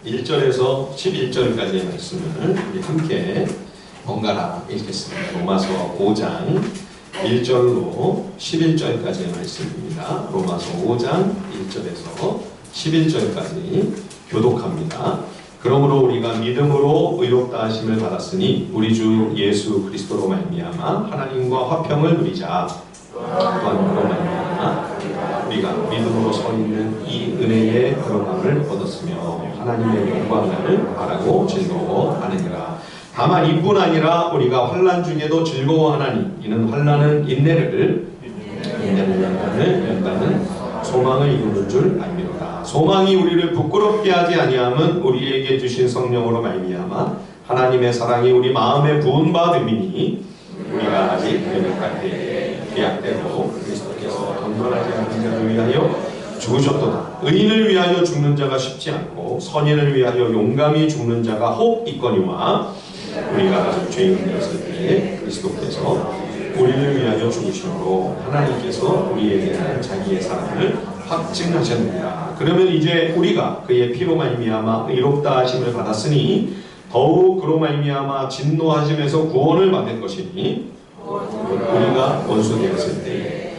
1절에서 11절까지의 말씀을 우리 함께 번갈아 읽겠습니다. 로마서 5장 1절로 11절까지의 말씀입니다. 로마서 5장 1절에서 11절까지 교독합니다. 그러므로 우리가 믿음으로 의롭다 하심을 받았으니 우리 주 예수 그리스도로 말미암아 하나님과 화평을 누리자. 또한 그로 말미암아 우리가 믿음으로 서 있는 이 은혜의 들어감을 얻었으며 하나님의 영광을 바라고 즐거워하느니라. 다만 이뿐 아니라 우리가 환난 중에도 즐거워하나니 이는 환난은 인내를 연단은 소망을 이루는 줄 알미로다. 소망이 우리를 부끄럽게 하지 아니함은 우리에게 주신 성령으로 말미암아 하나님의 사랑이 우리 마음에 부은 바 됨이니 우리가 아직 연약할 때에 계약대로 그리스도께서 강건하지 않은 자를 위하여 죽으셨도다. 의인을 위하여 죽는 자가 쉽지 않고 선인을 위하여 용감히 죽는 자가 혹 있거니와 우리가 아직 죄인이었을 때에 그리스도께서 우리를 위하여 죽으심으로 하나님께서 우리에게 자기의 사랑을 확증하셨느니라. 그러면 이제 우리가 그의 피로 말미암아 의롭다 하심을 받았으니 더욱 그로 말미암아 진노하심에서 구원을 받을 것이니 우리가 원수 되었을 때에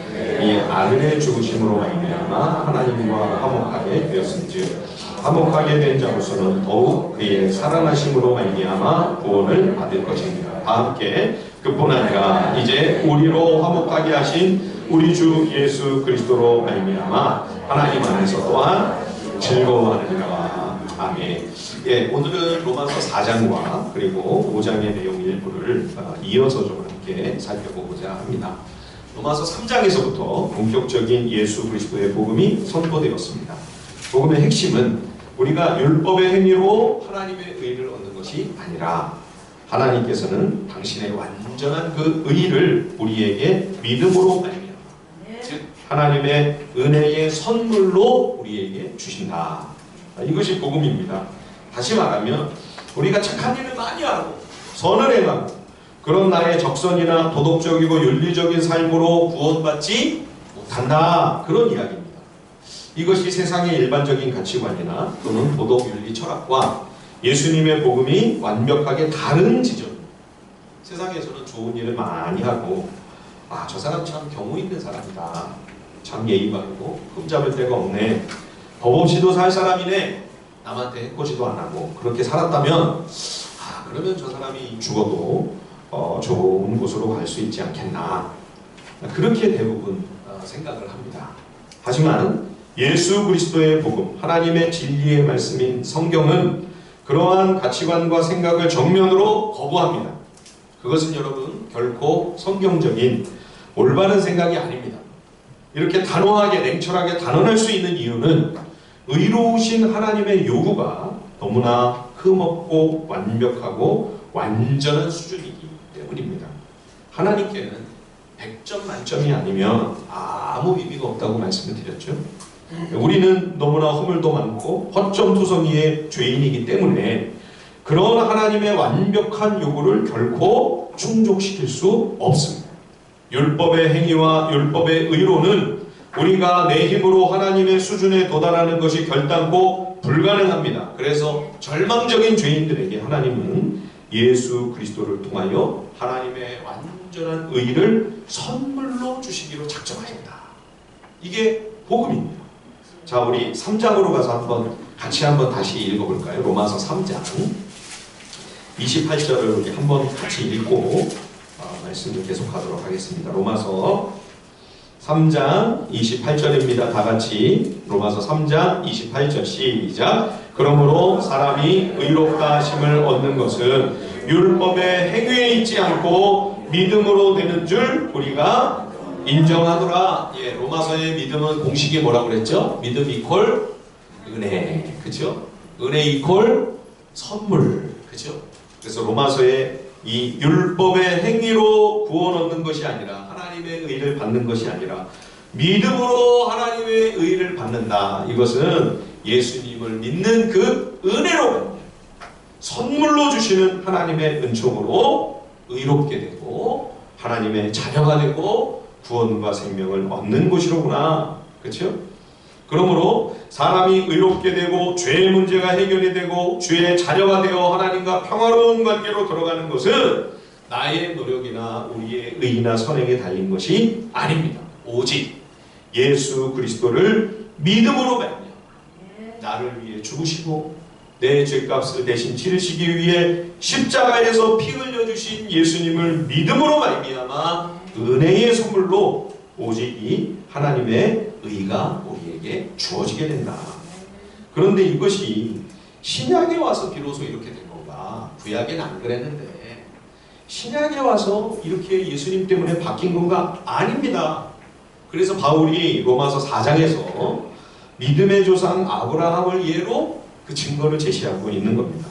이 아들의 죽으심으로 말미암아 하나님과 화목하게 되었은즉 화목하게 된 자로서는 더욱 그의 살아나심으로 말미암아 구원을 받을 것입니다. 다 함께 그뿐 아니라 이제 우리로 화목하게 하신 우리 주 예수 그리스도로 말미암아 하나님 안에서 또한 즐거워하느니라. 아멘. 예, 오늘은 로마서 4장과 그리고 5장의 내용 일부를 이어서 좀 함께 살펴보고자 합니다. 로마서 3장에서부터 본격적인 예수 그리스도의 복음이 선포되었습니다. 복음의 핵심은 우리가 율법의 행위로 하나님의 의를 얻는 것이 아니라 하나님께서는 당신의 완전한 그 의를 우리에게 믿음으로 말미암아 즉 하나님의 은혜의 선물로 우리에게 주신다. 이것이 복음입니다. 다시 말하면 우리가 착한 일을 많이 하고 선을 행하고 그런 나의 적선이나 도덕적이고 윤리적인 삶으로 구원받지 못한다. 그런 이야기입니다. 이것이 세상의 일반적인 가치관이나 또는 도덕, 윤리, 철학과 예수님의 복음이 완벽하게 다른 지점입니다. 세상에서는 좋은 일을 많이 하고 저 사람 참 경우 있는 사람이다. 참 예의 바르고 흠잡을 데가 없네. 법 없이도 살 사람이네. 남한테 해코지도 안 하고 그렇게 살았다면 그러면 저 사람이 죽어도 좋은 곳으로 갈 수 있지 않겠나. 그렇게 대부분 생각을 합니다. 하지만 예수 그리스도의 복음, 하나님의 진리의 말씀인 성경은 그러한 가치관과 생각을 정면으로 거부합니다. 그것은 여러분 결코 성경적인 올바른 생각이 아닙니다. 이렇게 단호하게 냉철하게 단언할 수 있는 이유는 의로우신 하나님의 요구가 너무나 흠없고 완벽하고 완전한 수준이기 때문입니다. 하나님께는 100점 만점이 아니면 아무 의미가 없다고 말씀을 드렸죠. 우리는 너무나 허물도 많고 허점투성이의 죄인이기 때문에 그런 하나님의 완벽한 요구를 결코 충족시킬 수 없습니다. 율법의 행위와 율법의 의로는 우리가 내 힘으로 하나님의 수준에 도달하는 것이 결단코 불가능합니다. 그래서 절망적인 죄인들에게 하나님은 예수 그리스도를 통하여 하나님의 완전한 의를 선물로 주시기로 작정하십니다. 이게 복음입니다. 자, 우리 3장으로 가서 같이 한번 다시 읽어볼까요? 로마서 3장 28절을 우리 한번 같이 읽고 말씀을 계속하도록 하겠습니다. 로마서 3장 28절입니다. 다 같이 로마서 3장 28절 시작. 그러므로 사람이 의롭다 하심을 얻는 것은 율법의 행위에 있지 않고 믿음으로 되는 줄 우리가 인정하노라. 예, 로마서의 믿음은 공식이 뭐라고 그랬죠? 믿음 이퀄 은혜, 그죠? 은혜 이퀄 선물, 그죠? 그래서 로마서의 이 율법의 행위로 구원 얻는 것이 아니라 하나님의 의를 받는 것이 아니라 믿음으로 하나님의 의를 받는다. 이것은 예수님을 믿는 그 은혜로 선물로 주시는 하나님의 은총으로 의롭게 되고 하나님의 자녀가 되고 구원과 생명을 얻는 것이로구나. 그렇죠? 그러므로 사람이 의롭게 되고 죄의 문제가 해결이 되고 주의 자녀가 되어 하나님과 평화로운 관계로 들어가는 것은 나의 노력이나 우리의 의나 선행에 달린 것이 아닙니다. 오직 예수 그리스도를 믿음으로 말미암아 나를 위해 죽으시고 내 죄값을 대신 치르시기 위해 십자가에서 피 흘려주신 예수님을 믿음으로 말미암아 은혜의 선물로 오직 이 하나님의 의가 우리에게 주어지게 된다. 그런데 이것이 신약에 와서 비로소 이렇게 된 건가? 구약에는 안 그랬는데 신약에 와서 이렇게 예수님 때문에 바뀐 건가? 아닙니다. 그래서 바울이 로마서 4장에서 믿음의 조상 아브라함을 예로 그 증거를 제시하고 있는 겁니다.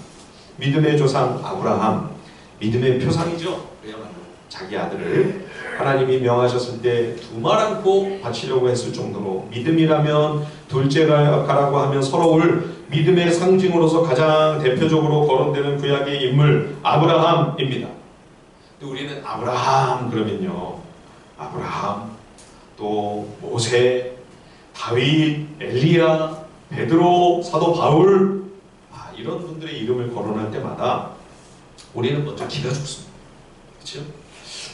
믿음의 조상 아브라함, 믿음의 표상이죠. 그야말로 자기 아들을 하나님이 명하셨을 때 두말 않고 바치려고 했을 정도로 믿음이라면 둘째가 가라고 하면 서러울 믿음의 상징으로서 가장 대표적으로 거론되는 구약의 인물 아브라함입니다. 근데 우리는 아브라함 그러면요, 아브라함, 또 모세, 다윗, 엘리야, 베드로, 사도 바울, 이런 분들의 이름을 거론할 때마다 우리는 먼저 기가 죽습니다. 그렇죠?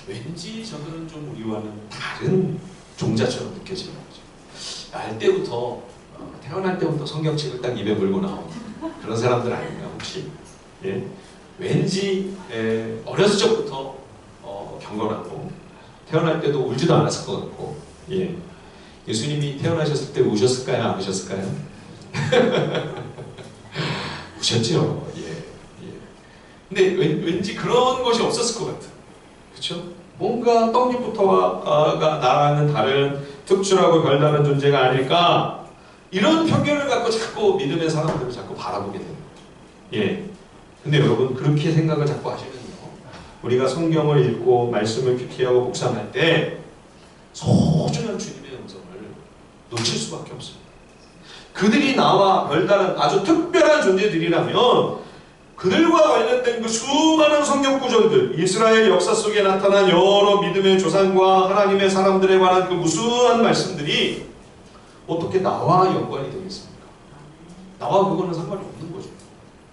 왠지 저들은 좀 우리와는 다른 종자처럼 느껴지는 거죠. 태어날 때부터 성경책을 딱 입에 물고 나온 그런 사람들 아닌가 혹시? 예? 왠지 어렸을 적부터 경건하고 태어날 때도 울지도 않았을 것 같고, 예. 예수님이 태어나셨을 때 우셨을까요? 안 우셨을까요? 우셨죠. 예, 예. 근데 왠지 그런 것이 없었을 것 같아. 그렇죠? 뭔가 떡잎부터가 나라는 다른 특출하고 별다른 존재가 아닐까, 이런 편견을 갖고 자꾸 믿음의 사람들을 자꾸 바라보게 되는 거예요. 예. 근데 여러분 그렇게 생각을 자꾸 하시면요, 우리가 성경을 읽고 말씀을 큐티하고 묵상할 때 소중한 주님의 음성을 놓칠 수밖에 없습니다. 그들이 나와 별다른 아주 특별한 존재들이라면 그들과 관련된 그 수많은 성경 구절들, 이스라엘 역사 속에 나타난 여러 믿음의 조상과 하나님의 사람들에 관한 그 무수한 말씀들이 어떻게 나와 연관이 되겠습니까? 나와 그거는 상관이 없는 거죠.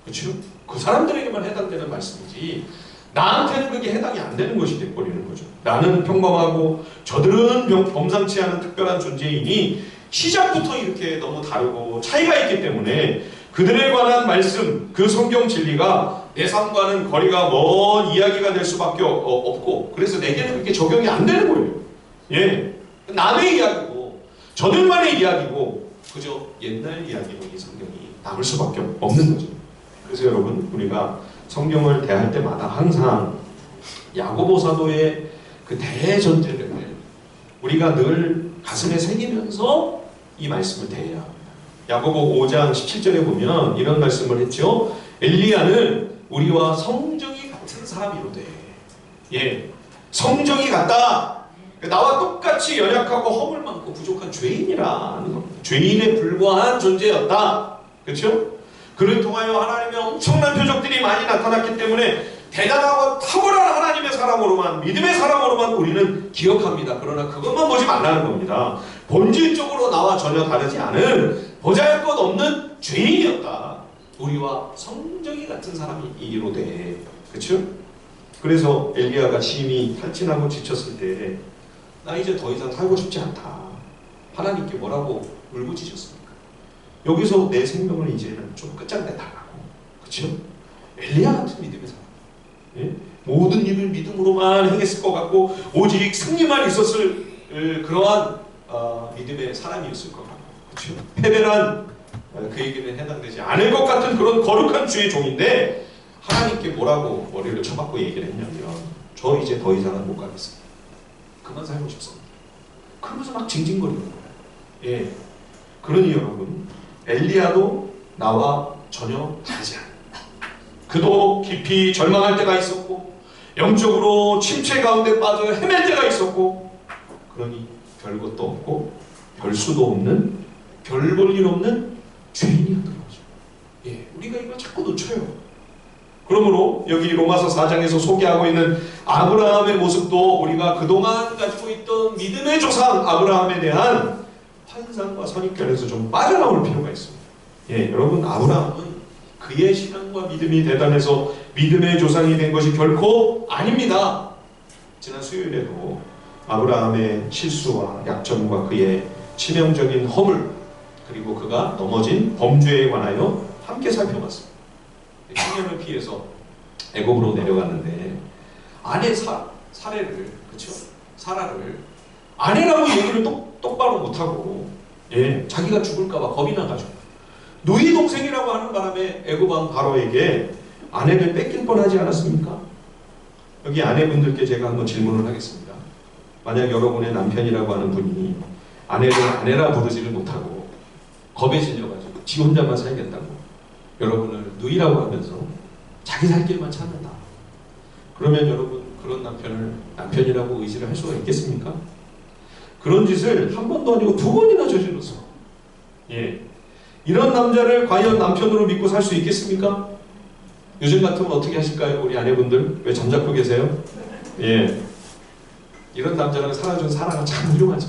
그렇죠? 그 사람들에게만 해당되는 말씀이지 나한테는 그게 해당이 안 되는 것이 돼버리는 거죠. 나는 평범하고 저들은 범상치 않은 특별한 존재이니 시작부터 이렇게 너무 다르고 차이가 있기 때문에 그들에 관한 말씀, 그 성경 진리가 내 삶과는 거리가 먼 이야기가 될 수밖에 없고, 그래서 내게는 그렇게 적용이 안 되는 거예요. 예, 남의 이야기고 저들만의 이야기고 그저 옛날 이야기로 이 성경이 남을 수밖에 없는 거죠. 그래서 여러분 우리가 성경을 대할 때마다 항상 야고보 사도의 그 대전제를 우리가 늘 가슴에 새기면서 이 말씀을 대해야 합니다. 야고보 5장 17절에 보면 이런 말씀을 했죠. 엘리야는 우리와 성정이 같은 사람이로되, 예, 성정이 같다. 나와 똑같이 연약하고 허물 많고 부족한 죄인이라는 겁니다. 죄인에 불과한 존재였다. 그렇죠? 그를 통하여 하나님의 엄청난 표적들이 많이 나타났기 때문에 대단하고 탁월한 하나님의 사람으로만, 믿음의 사람으로만 우리는 기억합니다. 그러나 그것만 보지 말라는 겁니다. 본질적으로 나와 전혀 다르지 않은 보잘것없는 죄인이었다. 우리와 성정이 같은 사람이 이로되. 그렇죠? 그래서 엘리야가 심히 탈진하고 지쳤을 때 나 이제 더 이상 살고 싶지 않다. 하나님께 뭐라고 울부짖었습니까? 여기서 내 생명을 이제는 좀 끝장내달라고. 그렇죠? 엘리야 같은 믿음의 사람. 예? 모든 일을 믿음으로만 행했을 것 같고 오직 승리만 있었을 그러한 믿음의 사람이었을 것 같고, 그렇죠? 패배란 그에게는 해당되지 않을 것 같은 그런 거룩한 주의 종인데 하나님께 뭐라고 머리를 쳐박고 얘기를 했냐면 저 이제 더 이상은 못 가겠습니다. 그만 살고 싶습니다. 그러면서 막 징징거리는 거예요. 예. 그러니 여러분 엘리야도 나와 전혀 다르지 않아요. 그도 깊이 절망할 때가 있었고 영적으로 침체 가운데 빠져 헤맬 때가 있었고, 그러니 별것도 없고 별 수도 없는 별 볼 일 없는 죄인이었던 거죠. 예, 우리가 이걸 자꾸 놓쳐요. 그러므로 여기 로마서 4장에서 소개하고 있는 아브라함의 모습도 우리가 그동안 가지고 있던 믿음의 조상 아브라함에 대한 환상과 선입견에서 좀 빠져나올 필요가 있습니다. 예, 여러분, 아브라함은 그의 신앙과 믿음이 대단해서 믿음의 조상이 된 것이 결코 아닙니다. 지난 수요일에도 아브라함의 실수와 약점과 그의 치명적인 허물, 그리고 그가 넘어진 범죄에 관하여 함께 살펴봤습니다. 청년을 피해서 애굽으로 내려갔는데 아내 사례를, 그렇죠? 사라를 아내라고 얘기를 똑바로 못하고, 예, 자기가 죽을까봐 겁이 나가지고 누이 동생이라고 하는 바람에 애굽 왕 바로에게 아내를 뺏길 뻔하지 않았습니까? 여기 아내분들께 제가 한번 질문을 하겠습니다. 만약 여러분의 남편이라고 하는 분이 아내를 아내라 부르지를 못하고 겁에 질려가지고 지 혼자만 살겠다고 여러분을 누이라고 하면서 자기 살 길만 찾는다. 그러면 여러분, 그런 남편을 남편이라고 의지를 할 수가 있겠습니까? 그런 짓을 한 번도 아니고 두 번이나 저질렀어. 예, 이런 남자를 과연 남편으로 믿고 살 수 있겠습니까? 요즘 같으면 어떻게 하실까요? 우리 아내분들 왜 잠자코 계세요? 예, 이런 남자랑 살아준 사라가 참 훌륭하죠.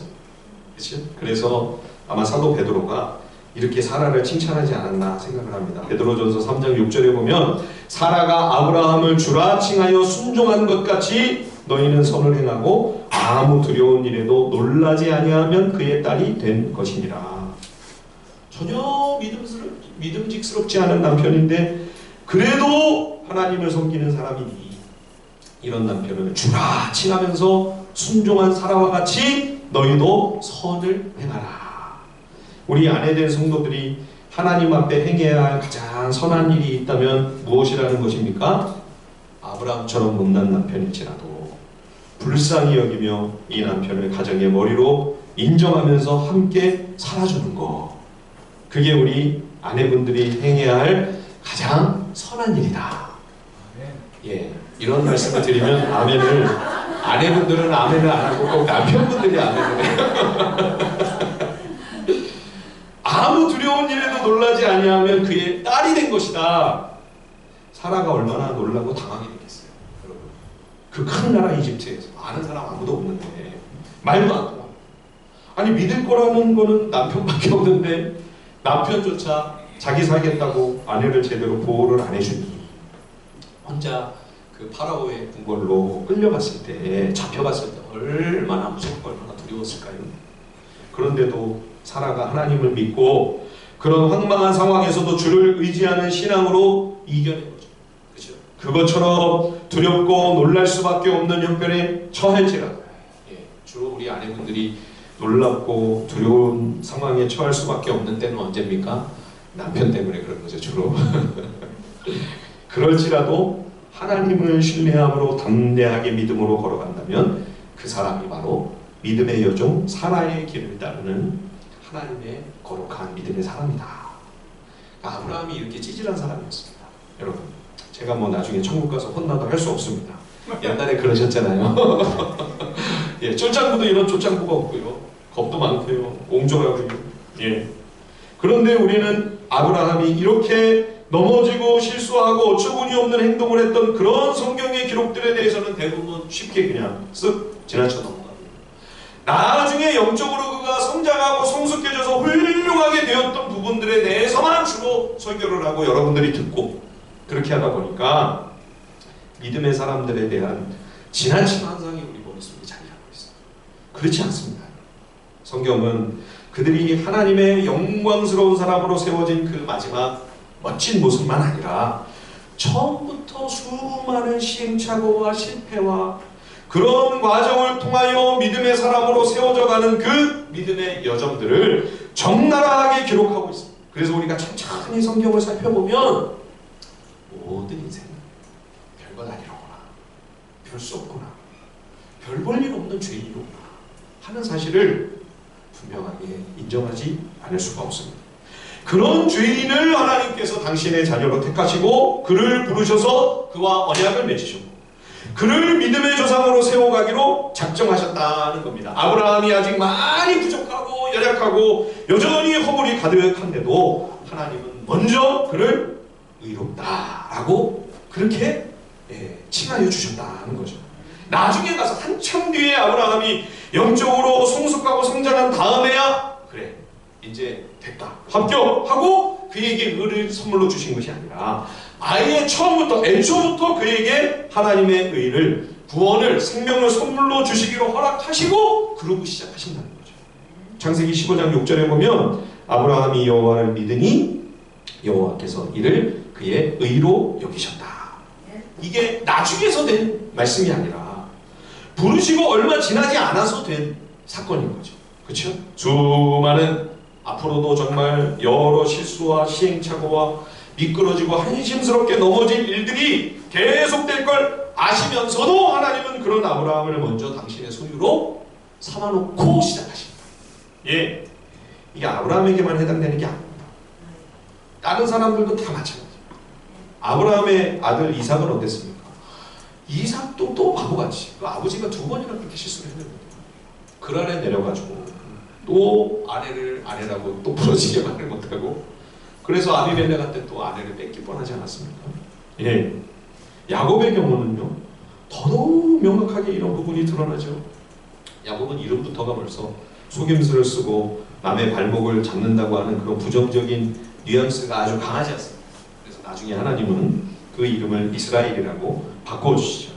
그렇죠? 그래서 아마 사도 베드로가 이렇게 사라를 칭찬하지 않았나 생각을 합니다. 베드로전서 3장 6절에 보면 사라가 아브라함을 주라 칭하여 순종한 것 같이 너희는 선을 행하고 아무 두려운 일에도 놀라지 아니하면 그의 딸이 된 것이니라. 전혀 믿음직스럽지 않은 남편인데 그래도 하나님을 섬기는 사람이니 이런 남편을 주라 칭하면서 순종한 사라와 같이 너희도 선을 행하라. 우리 아내된 성도들이 하나님 앞에 행해야 할 가장 선한 일이 있다면 무엇이라는 것입니까? 아브라함처럼 못난 남편일지라도 불쌍히 여기며 이 남편을 가정의 머리로 인정하면서 함께 살아주는 것, 그게 우리 아내분들이 행해야 할 가장 선한 일이다. 예, 이런 말씀을 드리면 아멘을, 아내분들은 아멘을 안 하고 꼭 남편분들이 아멘을 해요. 아무 두려운 일에도 놀라지 아니하면 그의 딸이 된 것이다. 사라가 얼마나 놀라고 당하게 됐겠어요, 여러분. 그 큰 나라 이집트에서 아는 사람 아무도 없는데 말도 안 통하고, 아니 믿을 거라는 거는 남편밖에 없는데 남편조차 자기 살겠다고 아내를 제대로 보호를 안 해주니 혼자 그 파라오의 궁궐로 끌려갔을 때, 잡혀갔을 때 얼마나 무섭고 얼마나 두려웠을까요? 그런데도 사라가 하나님을 믿고 그런 황망한 상황에서도 주를 의지하는 신앙으로 이겨낸 거죠. 그렇죠? 그것처럼 두렵고 놀랄 수밖에 없는 형편에 처할지라도, 예, 주로 우리 아내분들이 놀랍고 두려운 상황에 처할 수밖에 없는 때는 언제입니까? 남편 때문에 그런 거죠, 주로. 그럴지라도 하나님을 신뢰함으로 담대하게 믿음으로 걸어간다면 그 사람이 바로 믿음의 여종 사라의 길을 따르는 하나님의 거룩한 믿음의 사람이다. 아브라함이 이렇게 찌질한 사람이었습니다. 여러분, 제가 뭐 나중에 천국 가서 혼나도 할 수 없습니다. 옛날에 그러셨잖아요. 예, 쫄장부도 이런 쫄장부가 없고요, 겁도 많고요, 옹졸하고요. 예. 그런데 우리는 아브라함이 이렇게 넘어지고 실수하고 어처구니 없는 행동을 했던 그런 성경의 기록들에 대해서는 대부분 쉽게 그냥 쓱 지나쳐 넘어갑니다. 나중에 영적으로 그가 성장하고 성숙해져서 훌륭하게 되었던 부분들에 대해서만 주로 설교를 하고 여러분들이 듣고, 그렇게 하다 보니까 믿음의 사람들에 대한 지나친 환상이 우리 머릿속에 자리하고 있어요. 그렇지 않습니다. 성경은 그들이 하나님의 영광스러운 사람으로 세워진 그 마지막 멋진 모습만 아니라 처음부터 수많은 시행착오와 실패와 그런 과정을 통하여 믿음의 사람으로 세워져가는 그 믿음의 여정들을 적나라하게 기록하고 있습니다. 그래서 우리가 천천히 성경을 살펴보면 모든 인생은 별것 아니로구나, 별 수 없구나, 별 볼 일 없는 죄인이로구나 하는 사실을 분명하게 인정하지 않을 수가 없습니다. 그런 죄인을 하나님께서 당신의 자녀로 택하시고 그를 부르셔서 그와 언약을 맺으셨고 그를 믿음의 조상으로 세워가기로 작정하셨다는 겁니다. 아브라함이 아직 많이 부족하고 연약하고 여전히 허물이 가득한데도 하나님은 먼저 그를 의롭다라고 그렇게 칭하여 주셨다는 거죠. 나중에 가서 한참 뒤에 아브라함이 영적으로 성숙하고 성장한 다음에야 그래, 이제 됐다, 합격하고 그에게 의를 선물로 주신 것이 아니라 아예 처음부터 애초부터 그에게 하나님의 의를, 구원을, 생명을 선물로 주시기로 허락하시고 그러고 시작하신다는 거죠. 창세기 15장 6절에 보면 아브라함이 여호와를 믿으니 여호와께서 이를 그의 의로 여기셨다. 이게 나중에서 된 말씀이 아니라 부르시고 얼마 지나지 않아서 된 사건인 거죠. 그렇죠? 수많은 앞으로도 정말 여러 실수와 시행착오와 미끄러지고 한심스럽게 넘어질 일들이 계속될 걸 아시면서도 하나님은 그런 아브라함을 먼저 당신의 소유로 삼아놓고 시작하십니다. 예, 이게 아브라함에게만 해당되는 게 아닙니다. 다른 사람들도 다 마찬가지예요. 아브라함의 아들 이삭은 어땠습니까? 이삭도 또 바보같이 그 아버지가 2번이나 그렇게 실수를 했는데 그란에 내려가지고 또 아내라고 또 부러지게 말을 못하고, 그래서 아비멜렉한테 또 아내를 뺏길 뻔하지 않았습니까? 예, 야곱의 경우는요 더더욱 명확하게 이런 부분이 드러나죠. 야곱은 이름부터가 벌써 속임수를 쓰고 남의 발목을 잡는다고 하는 그런 부정적인 뉘앙스가 아주 강하지 않습니다. 그래서 나중에 하나님은 그 이름을 이스라엘이라고 바꿔주시죠.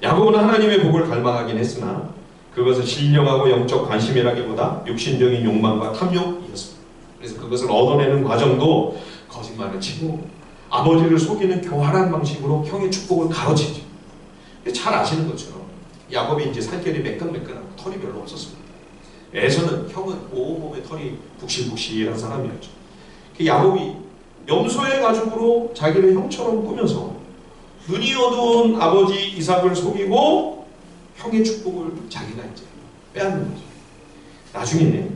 야곱은 하나님의 복을 갈망하긴 했으나 그것은 신령하고 영적 관심이라기보다 육신적인 욕망과 탐욕이었습니다. 그래서 그것을 얻어내는 과정도 거짓말을 치고 아버지를 속이는 교활한 방식으로 형의 축복을 가로채죠. 잘 아시는 것처럼 야곱이 이제 살결이 매끈매끈하고 털이 별로 없었습니다. 에서는 형은 온몸에 털이 북실북실한 사람이었죠. 야곱이 염소의 가죽으로 자기를 형처럼 꾸며서 눈이 어두운 아버지 이삭을 속이고 형의 축복을 자기가 이제 빼앗는 거죠. 나중에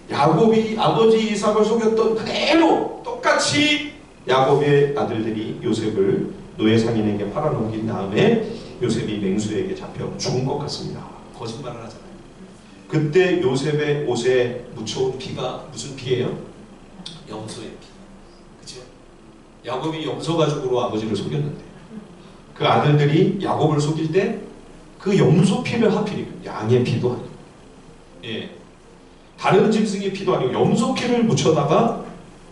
야곱이 아버지 이삭을 속였던 그대로 똑같이 야곱의 아들들이 요셉을 노예 상인에게 팔아넘긴 다음에 요셉이 맹수에게 잡혀 죽은 것 같습니다. 거짓말을 하잖아요. 그때 요셉의 옷에 묻혀온 피가 무슨 피예요? 염소의 피. 그렇죠? 야곱이 염소 가죽으로 아버지를 속였는데 그 아들들이 야곱을 속일 때 그 염소 피를 하필이면 양의 피도 아니고, 예, 다른 짐승의 피도 아니고 염소 피를 묻혀다가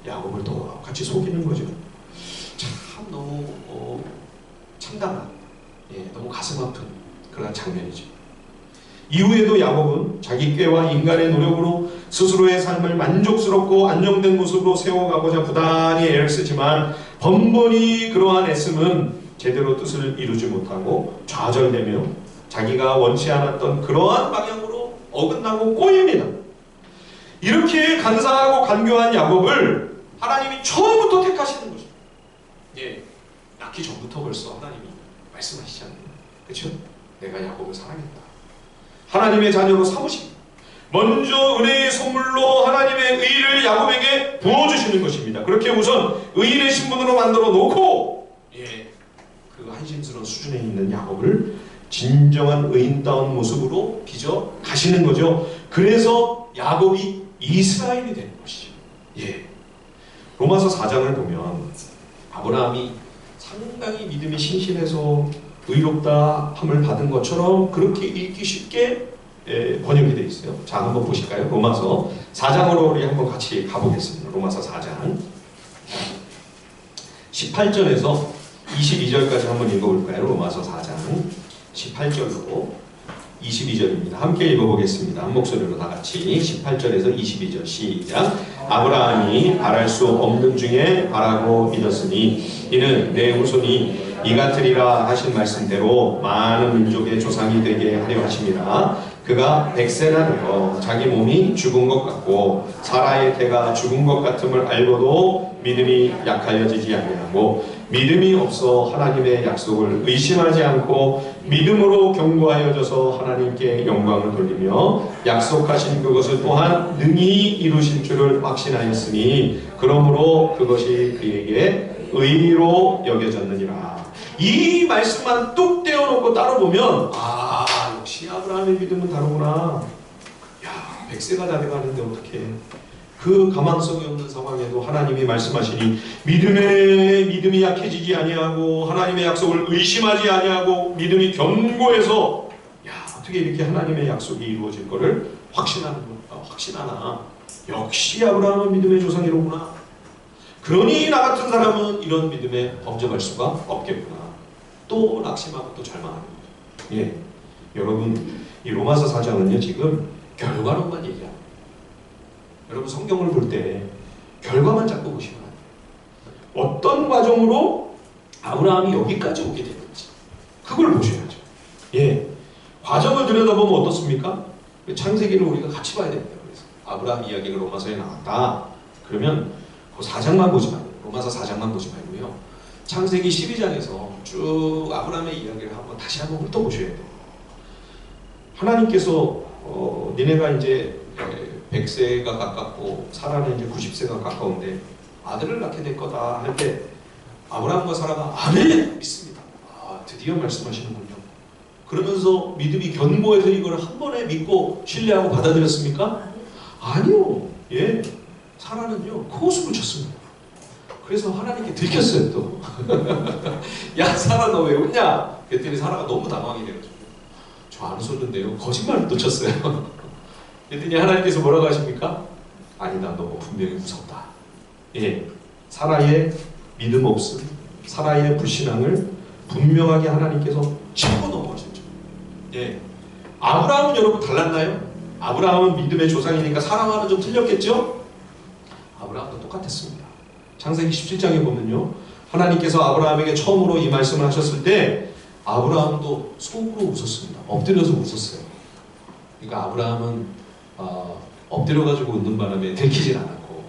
야곱을 똑같이 속이는 거죠. 참 너무 참담한, 예, 너무 가슴 아픈 그런 장면이죠. 이후에도 야곱은 자기 꾀와 인간의 노력으로 스스로의 삶을 만족스럽고 안정된 모습으로 세워가고자 부단히 애를 쓰지만 번번이 그러한 애씀은 제대로 뜻을 이루지 못하고 좌절되며 자기가 원치 않았던 그러한 방향으로 어긋나고 꼬입니다. 이렇게 간사하고 간교한 야곱을 하나님이 처음부터 택하시는 거죠. 예, 낳기 전부터 벌써 하나님이 말씀하시잖아요. 그렇죠? 내가 야곱을 사랑했다. 하나님의 자녀로 삼으십니다. 먼저 은혜의 선물로 하나님의 의를 야곱에게 부어주시는 것입니다. 그렇게 우선 의인의 신분으로 만들어 놓고, 예, 그 한심스러운 수준에 있는 야곱을 진정한 의인다운 모습으로 빚어 가시는 거죠. 그래서 야곱이 이스라엘이 되는 것이죠. 예, 로마서 4장을 보면 아브라함이 상당히 믿음이 신실해서 의롭다 함을 받은 것처럼 그렇게 읽기 쉽게 번역이 되어 있어요. 자, 한번 보실까요? 로마서 4장으로 우리 한번 같이 가보겠습니다. 로마서 4장 18절에서 22절까지 한번 읽어볼까요? 로마서 4장 18절로 22절입니다. 함께 읽어보겠습니다. 한 목소리로 다 같이 18절에서 22절 시작. 아브라함이 바랄 수 없는 중에 바라고 믿었으니 이는 내 후손이 이 같으리라 하신 말씀대로 많은 민족의 조상이 되게 하려 하심이라. 그가 100세나 되어 자기 몸이 죽은 것 같고 사라의 태가 죽은 것 같음을 알고도 믿음이 약하여지지 아니하고 믿음이 없어 하나님의 약속을 의심하지 않고 믿음으로 견고하여져서 하나님께 영광을 돌리며 약속하신 그것을 또한 능히 이루실 줄을 확신하였으니 그러므로 그것이 그에게 의로 여겨졌느니라. 이 말씀만 뚝 떼어놓고 따로 보면 아, 역시 아브라함의 믿음은 다르구나. 야, 100세가 다 돼가는데 어떻게 그 가망성이 없는 상황에도 하나님이 말씀하시니 믿음이 약해지지 아니하고 하나님의 약속을 의심하지 아니하고 믿음이 견고해서 야, 어떻게 이렇게 하나님의 약속이 이루어질 거를 확신하나. 역시 아브라함은 믿음의 조상이로구나. 그러니 나 같은 사람은 이런 믿음에 범접할 수가 없겠구나. 또 낙심하고 또 절망하는 거예요. 예, 여러분 이 로마서 4장은요 지금 결과론만 얘기합니다. 여러분 성경을 볼 때 결과만 자꾸 보시면 안 돼요. 어떤 과정으로 아브라함이 여기까지 오게 됐는지 그걸 보셔야죠. 예, 과정을 들여다보면 어떻습니까? 창세기를 우리가 같이 봐야 됩니다. 그래서 아브라함 이야기가 로마서에 나왔다. 그러면 그 4장만 보지 말고 로마서 4장만 보지 말고요. 창세기 12장에서 쭉 아브라함의 이야기를 다시 한번 훑어보셔야 돼요. 하나님께서 니네가 이제 100세가 가깝고 사라는 이제 90세가 가까운데 아들을 낳게 될 거다 할 때 아브라함과 사라가 아멘! 믿습니다. 아, 드디어 말씀하시는군요. 그러면서 믿음이 견고해서 이걸 한 번에 믿고 신뢰하고 받아들였습니까? 아니요. 예, 사라는요 코웃음을 쳤습니다. 그래서 하나님께 들켰어요 또. 야 사라 너 왜 웃냐? 그랬더니 사라가 너무 당황이 돼가지고 저 안 웃었는데요. 거짓말을 또 쳤어요. 그랬더니 하나님께서 뭐라고 하십니까? 아니다 너 분명히 웃었다. 예, 사라의 믿음 없음, 사라의 불신앙을 분명하게 하나님께서 짚고 넘어가셨죠. 예, 아브라함은 여러분 달랐나요? 아브라함은 믿음의 조상이니까 사라와는 좀 틀렸겠죠? 아브라함도 똑같았습니다. 창세기 17장에 보면요 하나님께서 아브라함에게 처음으로 이 말씀을 하셨을 때 아브라함도 속으로 웃었습니다. 엎드려서 웃었어요. 그러니까 아브라함은 엎드려가지고 웃는 바람에 들키질 않았고,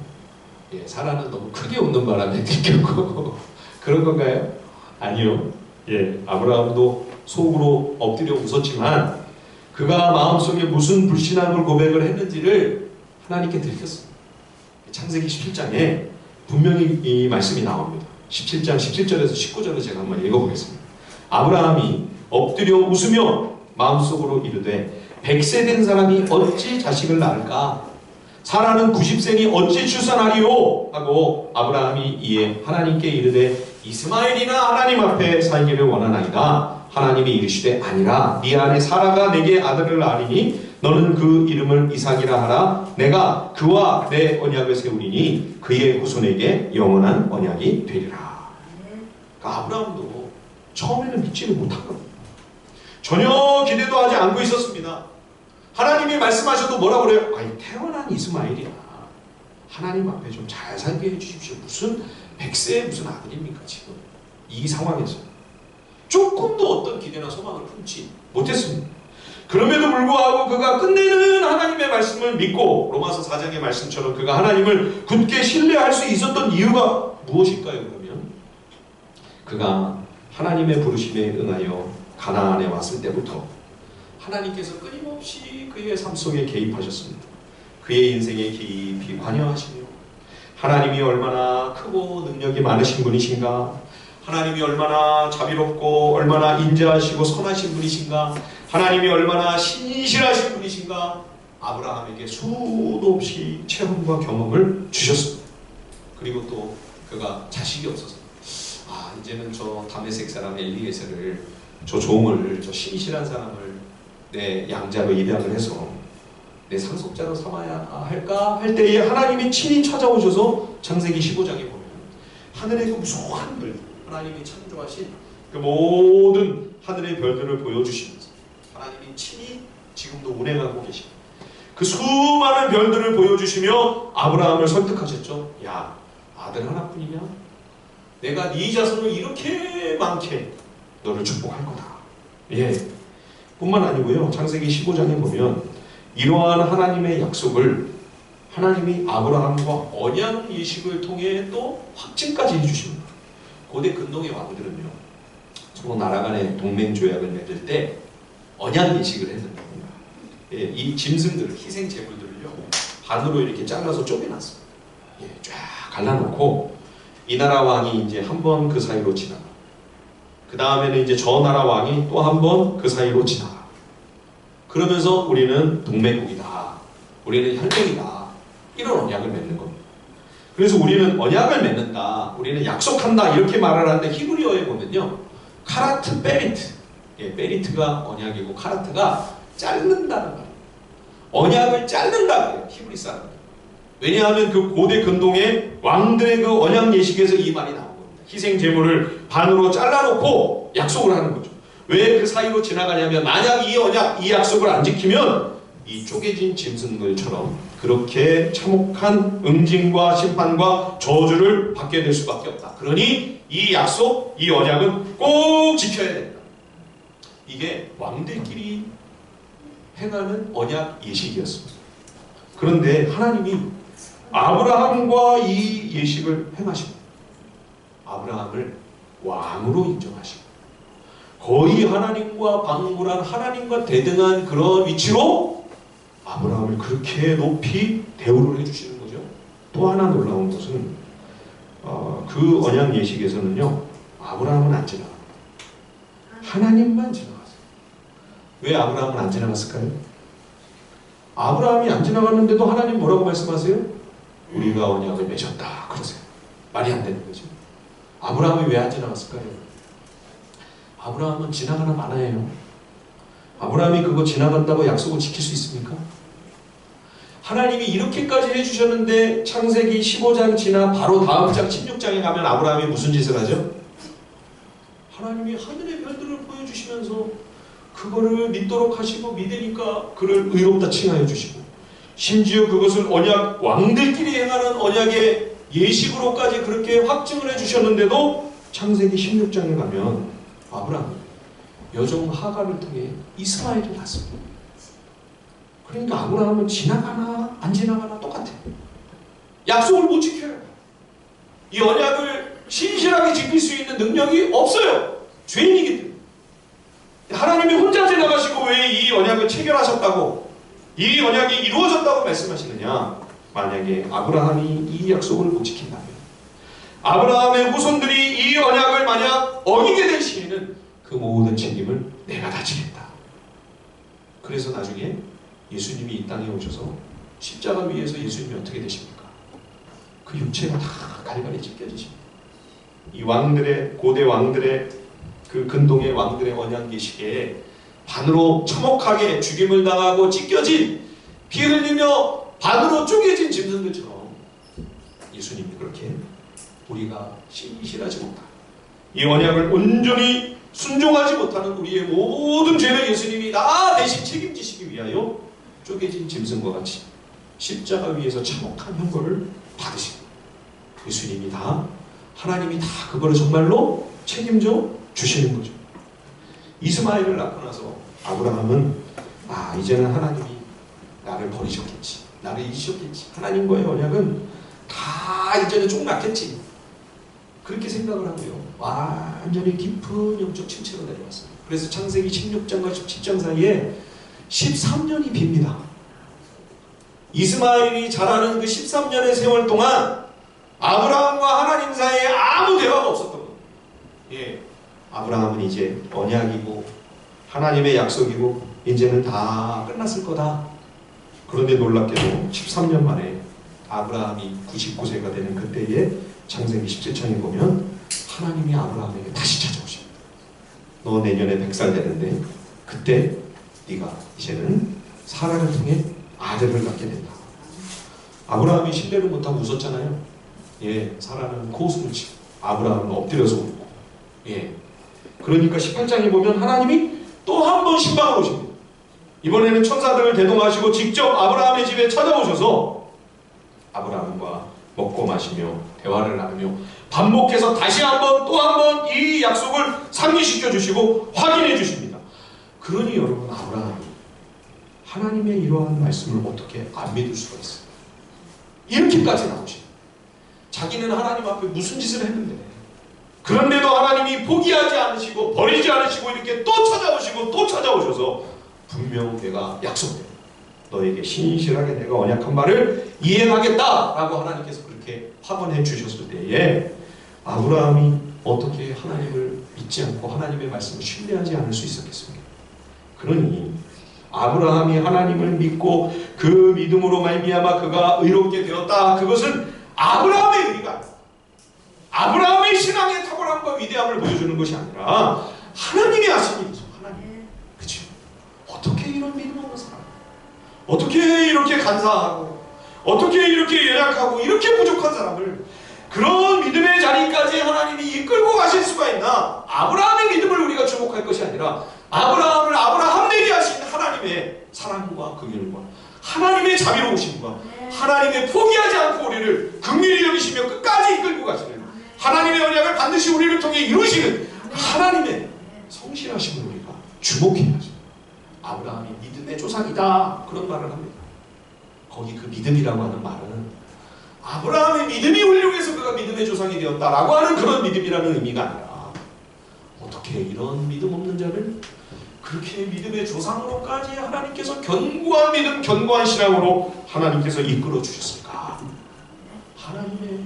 예, 사라는 너무 크게 웃는 바람에 들켰고 그런 건가요? 아니요. 예, 아브라함도 속으로 엎드려 웃었지만 그가 마음속에 무슨 불신앙을 고백을 했는지를 하나님께 들켰습니다. 창세기 17장에 분명히 이 말씀이 나옵니다. 17장 17절에서 19절을 제가 한번 읽어보겠습니다. 아브라함이 엎드려 웃으며 마음속으로 이르되 100세 된 사람이 어찌 자식을 낳을까? 사라는 90세니 어찌 출산하리요? 하고 아브라함이 이에 하나님께 이르되 이스마엘이나 하나님 앞에 살기를 원하나이다. 하나님이 이르시되 아니라 네 아내 사라가 내게 아들을 낳으리니 너는 그 이름을 이삭이라 하라. 내가 그와 내 언약을 세우리니 그의 후손에게 영원한 언약이 되리라. 그러니까 아브라함도 처음에는 믿지를 못한 겁니다. 전혀 기대도 하지 않고 있었습니다. 하나님이 말씀하셔도 뭐라고 그래요? 아니 태어난 이스마엘이야. 하나님 앞에 좀 잘 살게 해주십시오. 무슨 100세의 무슨 아들입니까 지금 이 상황에서. 조금도 어떤 기대나 소망을 품지 못했습니다. 그럼에도 불구하고 그가 끝내는 하나님의 말씀을 믿고 로마서 4장의 말씀처럼 그가 하나님을 굳게 신뢰할 수 있었던 이유가 무엇일까요? 그러면 그가 하나님의 부르심에 응하여 가나안에 왔을 때부터 하나님께서 끊임없이 그의 삶 속에 개입하셨습니다. 그의 인생에 깊이 관여하시며 하나님이 얼마나 크고 능력이 많으신 분이신가, 하나님이 얼마나 자비롭고 얼마나 인자하시고 선하신 분이신가, 하나님이 얼마나 신실하신 분이신가 아브라함에게 수도 없이 체험과 경험을 주셨습니다. 그리고 또 그가 자식이 없어서 이제는 저 다메섹 사람 엘리에셀을 저 종을 저 신실한 사람을 내 양자로 입양을 해서 내 상속자로 삼아야 할까 할 때에 하나님이 친히 찾아오셔서 창세기 15장에 보면 하늘의 그 무수한 별, 하나님이 창조하신 그 모든 하늘의 별들을 보여주시면서 하나님이 친히 지금도 운행하고 계십니다. 그 수많은 별들을 보여주시며 아브라함을 설득하셨죠. 야, 아들 하나뿐이냐? 내가 네 자손을 이렇게 많게 너를 축복할 거다. 예, 뿐만 아니고요. 창세기 15장에 보면 이러한 하나님의 약속을 하나님이 아브라함과 언약 예식을 통해 또 확증까지 해주십니다. 고대 근동의 왕들은요, 서로 나라 간의 동맹 조약을 맺을 때 언약 예식을 했는 겁니다. 예, 이 짐승들, 희생 제물들을요 반으로 이렇게 잘라서 쪼개놨습니다. 예, 쫙 갈라놓고 이 나라 왕이 이제 한 번 그 사이로 지나가. 그 다음에는 이제 저 나라 왕이 또 한 번 그 사이로 지나가. 그러면서 우리는 동맹국이다. 우리는 혈맹이다. 이런 언약을 맺는 겁니다. 그래서 우리는 언약을 맺는다. 우리는 약속한다. 이렇게 말을 하는데 히브리어에 보면요. 카라트, 베리트. 예, 베리트가 언약이고 카라트가 자른다는 말이에요. 언약을 자른다. 히브리 사람들. 왜냐하면 그 고대 근동의 왕들의 그 언약 예식에서 이 말이 나온 겁니다. 희생 제물을 반으로 잘라놓고 약속을 하는 거죠. 왜 그 사이로 지나가냐면 만약 이 언약, 이 약속을 안 지키면 이 쪼개진 짐승들처럼 그렇게 참혹한 응징과 심판과 저주를 받게 될 수밖에 없다. 그러니 이 약속, 이 언약은 꼭 지켜야 된다. 이게 왕들끼리 행하는 언약 예식이었습니다. 그런데 하나님이 아브라함과 이 예식을 행하시고 아브라함을 왕으로 인정하시고 거의 하나님과 방불한 하나님과 대등한 그런 위치로 아브라함을 그렇게 높이 대우를 해주시는 거죠. 또 하나 놀라운 것은 그 언약 예식에서는요, 아브라함은 안 지나갑니다. 하나님만 지나갔어요. 왜 아브라함은 안 지나갔을까요? 아브라함이 안 지나갔는데도 하나님 뭐라고 말씀하세요? 우리가 언약을 맺었다 그러세요. 말이 안 되는 거죠. 아브라함이 왜 안 지나갔을까요? 아브라함은 지나가나 마나예요. 아브라함이 그거 지나간다고 약속을 지킬 수 있습니까? 하나님이 이렇게까지 해주셨는데 창세기 15장 지나 바로 다음 장 16장에 가면 아브라함이 무슨 짓을 하죠? 하나님이 하늘의 별들을 보여주시면서 그거를 믿도록 하시고 믿으니까 그를 의롭다 칭하여 주시고 심지어 그것을 언약 왕들끼리 행하는 언약의 예식으로까지 그렇게 확증을 해주셨는데도 창세기 16장에 가면 아브라함은 여종 하갈을 통해 이스마엘을 낳습니다. 그러니까 아브라함은 지나가나 안 지나가나 똑같아요. 약속을 못 지켜요. 이 언약을 신실하게 지킬 수 있는 능력이 없어요. 죄인이기 때문에. 하나님이 혼자 지나가시고 왜 이 언약을 체결하셨다고, 이 언약이 이루어졌다고 말씀하시느냐? 만약에 아브라함이 이 약속을 못 지킨다면, 아브라함의 후손들이 이 언약을 만약 어기게 될 시에는 그 모든 책임을 내가 다 지겠다. 그래서 나중에 예수님이 이 땅에 오셔서 십자가 위에서 예수님이 어떻게 되십니까? 그 육체가 다 갈갈이 찢겨지십니다. 이 왕들의, 고대 왕들의 그 근동의 왕들의 언약 예식에 반으로 참혹하게 죽임을 당하고 찢겨진, 피 흘리며 반으로 쪼개진 짐승들처럼 예수님이 그렇게 우리가 신실하지 못한, 이 언약을 온전히 순종하지 못하는 우리의 모든 죄를 예수님이 다 대신 책임지시기 위하여 쪼개진 짐승과 같이 십자가 위에서 참혹한 형벌을 받으신 예수님이 다, 하나님이 다 그거를 정말로 책임져 주시는 거죠. 이스마엘을 낳고 나서 아브라함은 이제는 하나님이 나를 버리셨겠지, 나를 잊으셨겠지, 하나님과의 언약은 다 이제는 쭉 났겠지, 그렇게 생각을 하고요, 완전히 깊은 영적 침체로 내려왔어요. 그래서 창세기 16장과 17장 사이에 13년이 빕니다. 이스마엘이 자라는 그 13년의 세월 동안 아브라함과 하나님 사이에 아무 대화가 없었던 거예요. 예, 아브라함은 이제 언약이고 하나님의 약속이고 이제는 다 끝났을 거다. 그런데 놀랍게도 13년 만에 아브라함이 99세가 되는 그때에 창세기 17장에 보면 하나님이 아브라함에게 다시 찾아오십니다. 너 내년에 100살 되는데 그때 네가 이제는 사라를 통해 아들을 갖게 된다. 아브라함이 신뢰를 못하고 웃었잖아요. 예, 사라는 코웃음을 치고 아브라함은 엎드려서 웃고. 예, 그러니까 18장에 보면 하나님이 또 한 번 신방을 오십니다. 이번에는 천사들을 대동하시고 직접 아브라함의 집에 찾아오셔서 아브라함과 먹고 마시며 대화를 나누며 반복해서 다시 한번 또 한 번 이 약속을 상기시켜 주시고 확인해 주십니다. 그러니 여러분, 아브라함이 하나님의 이러한 말씀을 어떻게 안 믿을 수가 있어요? 이렇게까지 나오십니다. 자기는 하나님 앞에 무슨 짓을 했는데, 그런데도 하나님이 포기하지 않으시고 버리지 않으시고 이렇게 또 찾아오시고 또 찾아오셔서 분명 내가 약속해, 너에게 신실하게 내가 언약한 말을 이행하겠다라고 하나님께서 그렇게 확언해 주셨을 때에 아브라함이 어떻게 하나님을 믿지 않고 하나님의 말씀을 신뢰하지 않을 수 있었겠습니까? 그러니 아브라함이 하나님을 믿고 그 믿음으로 말미암아 그가 의롭게 되었다, 그것은 아브라함의 의리가 아니라 아브라함의 신앙의 탁월함과 위대함을 보여주는 것이 아니라 하나님이 하신 일이죠. 하나님, 그렇죠? 어떻게 이런 믿음 없는 사람, 어떻게 이렇게 간사하고, 어떻게 이렇게 연약하고 이렇게 부족한 사람을 그런 믿음의 자리까지 하나님이 이끌고 가실 수가 있나? 아브라함의 믿음을 우리가 주목할 것이 아니라 아브라함을 아브라함 되게 하신 하나님의 사랑과 긍휼과 하나님의 자비로우심과 하나님의 포기하지 않고 우리를 긍휼히 여기시며 끝까지 이끌고 가시는 하나님의 언약을 반드시 우리를 통해 이루시는 하나님의 성실하심을 우리가 주목해야죠. 아브라함이 믿음의 조상이다 그런 말을 합니다. 거기 그 믿음이라고 하는 말은 아브라함의 믿음이 훌륭해서 그가 믿음의 조상이 되었다라고 하는 그런 믿음이라는 의미가 아니라 어떻게 이런 믿음 없는 자를 그렇게 믿음의 조상으로까지 하나님께서 견고한 믿음, 견고한 신앙으로 하나님께서 이끌어 주셨을까? 하나님의